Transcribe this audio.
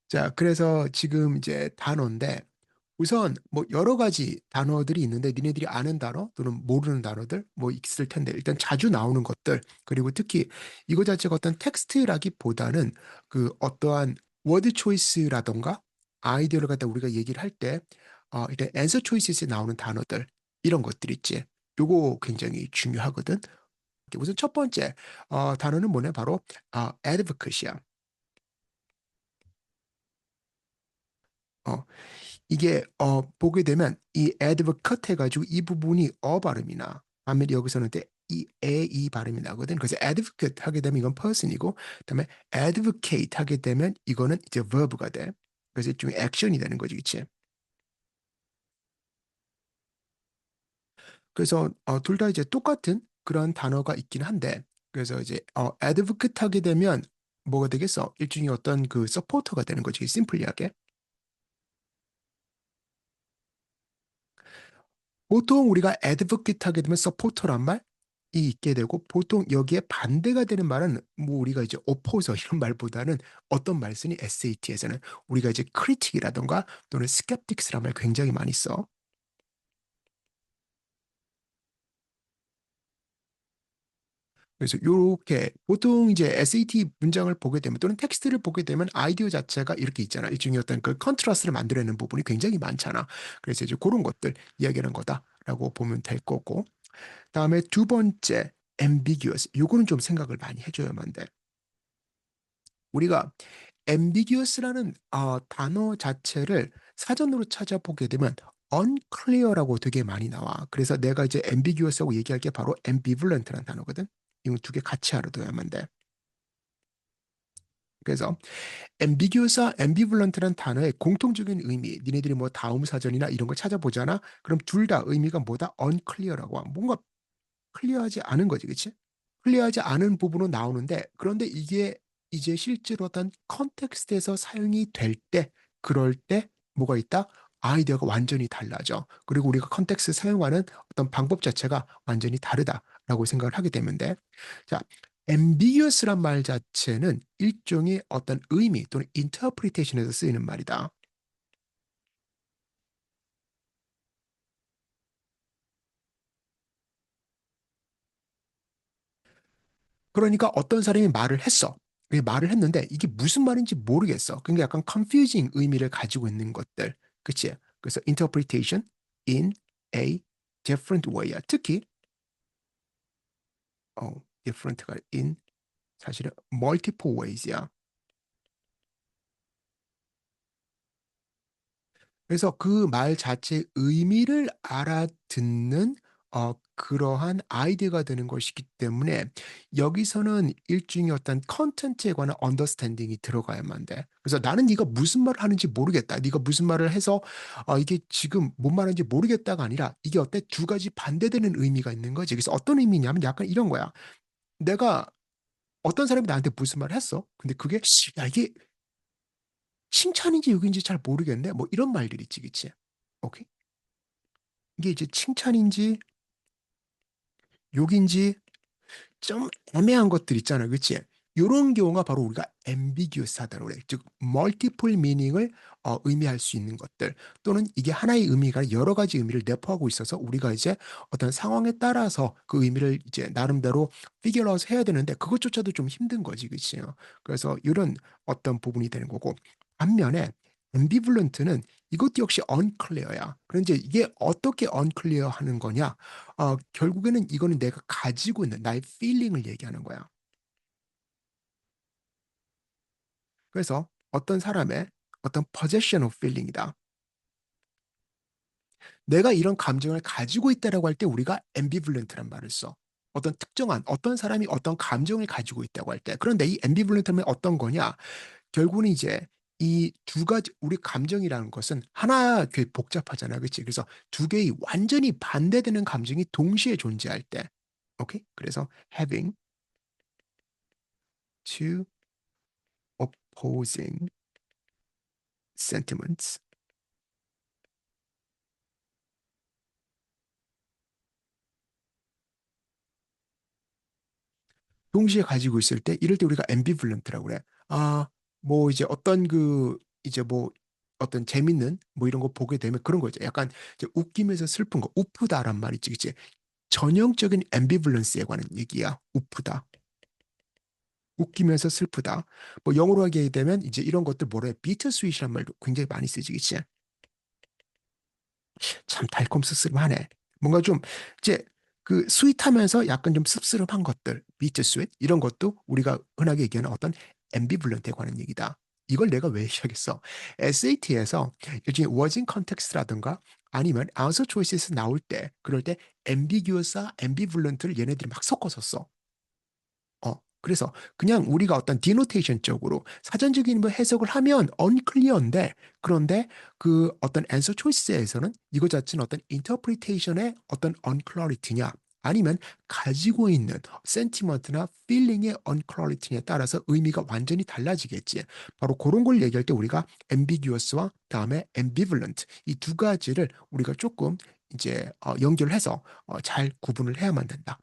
자, 그래서 지금 이제 단어인데 우선 뭐 여러 가지 단어들이 있는데 니네들이 아는 단어 또는 모르는 단어들 뭐 있을 텐데 일단 자주 나오는 것들 그리고 특히 이거 자체가 어떤 텍스트라기보다는 그 어떠한 워드 초이스라던가 아이디어를 갖다 우리가 얘기를 할 때 일단 answer choices에 나오는 단어들 이런 것들 있지. 요거 굉장히 중요하거든. 우선 첫 번째 단어는 뭐냐 바로 advocate이야. 어, 이게 보게 되면 이 advocate 해가지고 이 부분이 발음이 나. 반면 여기서는 이 발음이 나거든. 그래서 advocate 하게 되면 이건 person이고, 그다음에 advocate 하게 되면 이거는 이제 verb가 돼. 그래서 일종의 액션이 되는 거지, 그치? 그래서 둘 다 이제 똑같은 그런 단어가 있긴 한데, 그래서 이제 advocate 하게 되면 뭐가 되겠어? 일종의 어떤 그 서포터가 되는 거지, 심플리하게. 보통 우리가 advocate 하게 되면 supporter란 말이 있게 되고 보통 여기에 반대가 되는 말은 뭐 우리가 이제 opposer 이런 말보다는 어떤 말 쓰니 SAT에서는 우리가 이제 critic이라던가 또는 skeptics란 말 굉장히 많이 써. 그래서 이렇게 보통 이제 SAT 문장을 보게 되면 또는 텍스트를 보게 되면 아이디어 자체가 이렇게 있잖아. 일종의 어떤 그 컨트라스트를 만들어내는 부분이 굉장히 많잖아. 그래서 이제 그런 것들 이야기하는 거다라고 보면 될 거고. 다음에 두 번째, ambiguous. 요거는 좀 생각을 많이 해줘야만 돼. 우리가 ambiguous라는 단어 자체를 사전으로 찾아보게 되면 unclear라고 되게 많이 나와. 그래서 내가 이제 ambiguous하고 얘기할 게 바로 ambivalent라는 단어거든. 이거 두 개 같이 알아둬야만 돼. 그래서 ambiguous와 ambivalent라는 단어의 공통적인 의미, 니네들이 뭐 다음 사전이나 이런 걸 찾아보잖아. 그럼 둘 다 의미가 뭐다? unclear라고. 뭔가 클리어하지 않은 거지, 그치? 클리어하지 않은 부분은 나오는데 그런데 이게 이제 실제로 어떤 컨텍스트에서 사용이 될 때 그럴 때 뭐가 있다? 아이디어가 완전히 달라져. 그리고 우리가 컨텍스트 사용하는 어떤 방법 자체가 완전히 다르다라고 생각을 하게 되는데 자, ambiguous란 말 자체는 일종의 어떤 의미 또는 interpretation에서 쓰이는 말이다. 그러니까 어떤 사람이 말을 했어. 말을 했는데 이게 무슨 말인지 모르겠어. 그러니까 약간 confusing 의미를 가지고 있는 것들. 그치? 그래서 interpretation in a different way야. 특히 different가 in 사실은 multiple ways야. 그래서 그 말 자체의 의미를 알아듣는 그러한 아이디어가 되는 것이기 때문에 여기서는 일종의 어떤 컨텐츠에 관한 언더스탠딩이 들어가야만 돼. 그래서 나는 네가 무슨 말을 하는지 모르겠다. 네가 무슨 말을 해서 이게 지금 뭔 말하는지 모르겠다가 아니라 이게 어때? 두 가지 반대되는 의미가 있는 거지. 그래서 어떤 의미냐면 약간 이런 거야. 내가 어떤 사람이 나한테 무슨 말을 했어? 근데 그게 야 이게 칭찬인지 욕인지 잘 모르겠네. 뭐 이런 말들 있지, 그치? 오케이? 이게 이제 칭찬인지 욕인지 좀 애매한 것들 있잖아요. 그치? 이런 경우가 바로 우리가 ambiguous하다고 그래. 즉, multiple meaning을 의미할 수 있는 것들 또는 이게 하나의 의미가 아니라 여러 가지 의미를 내포하고 있어서 우리가 이제 어떤 상황에 따라서 그 의미를 이제 나름대로 figure out 해야 되는데 그것조차도 좀 힘든 거지. 그치? 그래서 이런 어떤 부분이 되는 거고 반면에 ambivalent는 이것도 역시 unclear야. 그런데 이제 이게 어떻게 unclear 하는 거냐? 결국에는 이거는 내가 가지고 있는 나의 feeling을 얘기하는 거야. 그래서 어떤 사람의 어떤 possession of feeling이다. 내가 이런 감정을 가지고 있다라고 할 때 우리가 ambivalent란 말을 써. 어떤 특정한 어떤 사람이 어떤 감정을 가지고 있다고 할 때. 그런데 이 ambivalent는 어떤 거냐? 결국은 이제 이 두 가지 우리 감정이라는 것은 하나 그 복잡하잖아. 그렇지? 그래서 두 개의 완전히 반대되는 감정이 동시에 존재할 때. 오케이? 그래서 having two opposing sentiments. 동시에 가지고 있을 때 이럴 때 우리가 ambivalent라고 그래. 뭐 이제 어떤 그 이제 뭐 어떤 재밌는 뭐 이런 거 보게 되면 그런 거죠. 약간 이제 웃기면서 슬픈 거, 우프다란 말이지, 그치? 전형적인 앰비블런스에 관한 얘기야. 우프다. 웃기면서 슬프다. 뭐 영어로 하게 되면 이제 이런 것들 뭐래? 비터 스윗이란 말도 굉장히 많이 쓰지, 그치? 참 달콤 씁쓸하네. 뭔가 좀 이제 그 스윗하면서 약간 좀 씁쓸한 것들, 비트 스윗 이런 것도 우리가 흔하게 얘기하는 어떤 앰비블런트에 관한 얘기다. 이걸 내가 왜 얘기하겠어? SAT에서 일종의 워징 컨텍스트라든가 아니면 answer choices에서 나올 때 그럴 때 ambiguous와 ambivalent를 얘네들이 막 섞어서 써. 그래서 그냥 우리가 어떤 디노테이션적으로 사전적인 뭐 해석을 하면 unclear인데 그런데 그 어떤 answer choice에서는 이거 자체는 어떤 interpretation의 어떤 unclarity냐 아니면 가지고 있는 sentiment나 feeling의 unclarity에 따라서 의미가 완전히 달라지겠지. 바로 그런 걸 얘기할 때 우리가 ambiguous와 다음에 ambivalent 이 두 가지를 우리가 조금 이제 연결해서 잘 구분을 해야만 된다.